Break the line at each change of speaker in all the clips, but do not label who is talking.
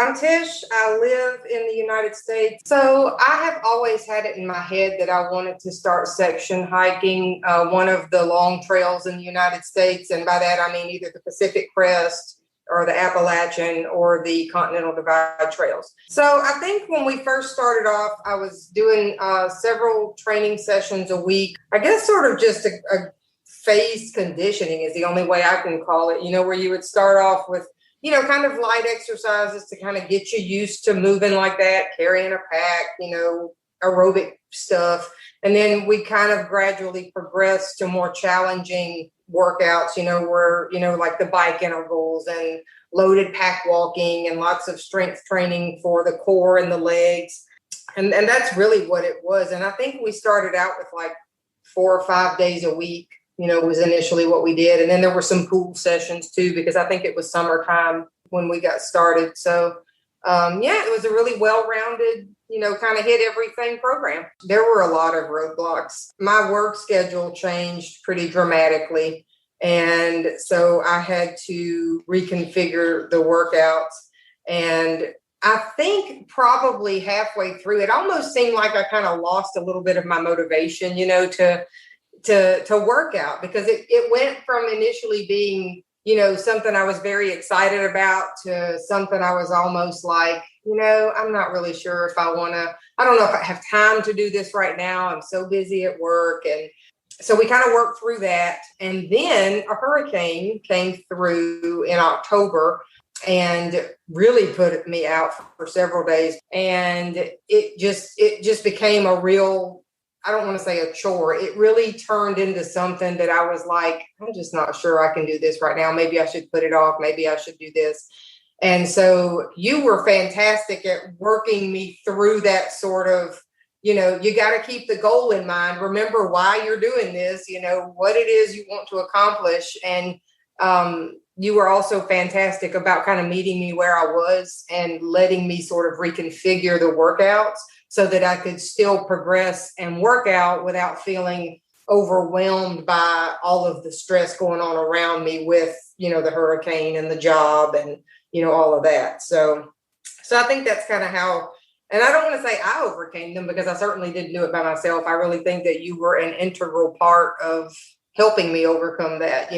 I'm Tish. I live in the United States. So I have always had it in my head that I wanted to start section hiking one of the long trails in the United States. And by that, I mean either the Pacific Crest or the Appalachian or the Continental Divide trails. So I think when we first started off, I was doing several training sessions a week. I guess sort of just a phased conditioning is the only way I can call it, where you would start off with kind of light exercises to kind of get you used to moving like that, carrying a pack, aerobic stuff. And then we kind of gradually progress to more challenging workouts, where, like the bike intervals and loaded pack walking and lots of strength training for the core and the legs. And that's really what it was. And I think we started out with like 4 or 5 days a week. Was initially what we did. And then there were some pool sessions too, because I think it was summertime when we got started. So, it was a really well-rounded, kind of hit everything program. There were a lot of roadblocks. My work schedule changed pretty dramatically. And so I had to reconfigure the workouts. And I think probably halfway through, it almost seemed like I kind of lost a little bit of my motivation, to work out, because it went from initially being, something I was very excited about to something I was almost like, I'm not really sure if I don't know if I have time to do this right now. I'm so busy at work. And so we kind of worked through that. And then a hurricane came through in October and really put me out for several days. And it just became a real, I don't want to say a chore. It really turned into something that I was like, I'm just not sure I can do this right now. Maybe I should put it off. Maybe I should do this. And so you were fantastic at working me through that sort of, you got to keep the goal in mind. Remember why you're doing this, what it is you want to accomplish. And you were also fantastic about kind of meeting me where I was and letting me sort of reconfigure the workouts so that I could still progress and work out without feeling overwhelmed by all of the stress going on around me with, the hurricane and the job and, all of that. So I think that's kind of how, and I don't want to say I overcame them because I certainly didn't do it by myself. I really think that you were an integral part of helping me overcome that,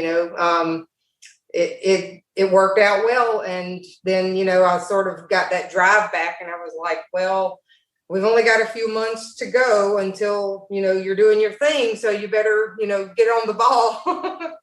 It worked out well. And then, I sort of got that drive back and I was like, well, we've only got a few months to go until, you're doing your thing. So you better, get on the ball.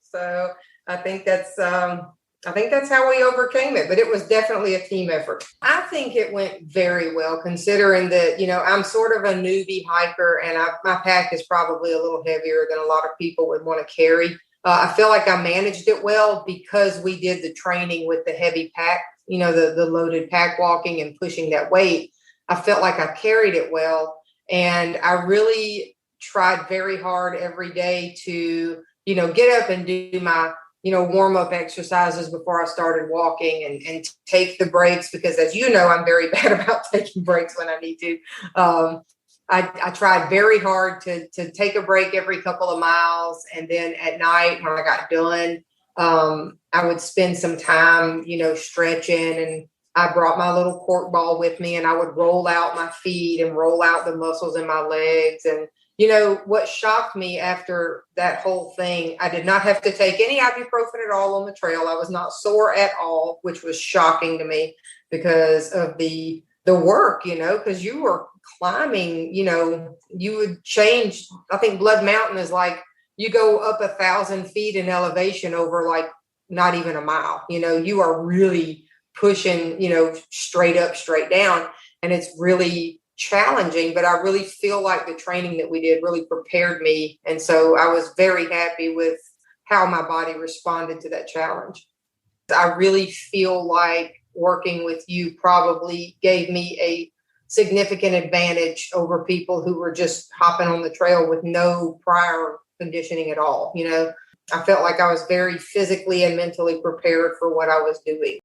So I think that's how we overcame it, but it was definitely a team effort. I think it went very well considering that, I'm sort of a newbie hiker and my pack is probably a little heavier than a lot of people would want to carry. I feel like I managed it well because we did the training with the heavy pack, the loaded pack walking and pushing that weight. I felt like I carried it well. And I really tried very hard every day to, get up and do my, warm up exercises before I started walking and take the breaks, because as I'm very bad about taking breaks when I need to. I tried very hard to take a break every couple of miles. And then at night when I got done, I would spend some time, stretching, and I brought my little cork ball with me and I would roll out my feet and roll out the muscles in my legs. And, what shocked me after that whole thing, I did not have to take any ibuprofen at all on the trail. I was not sore at all, which was shocking to me because of the work, because you were climbing, you would change. I think Blood Mountain is like, you go up 1,000 feet in elevation over like not even a mile, you are really pushing, straight up, straight down. And it's really challenging, but I really feel like the training that we did really prepared me. And so I was very happy with how my body responded to that challenge. I really feel like working with you probably gave me a significant advantage over people who were just hopping on the trail with no prior conditioning at all. I felt like I was very physically and mentally prepared for what I was doing.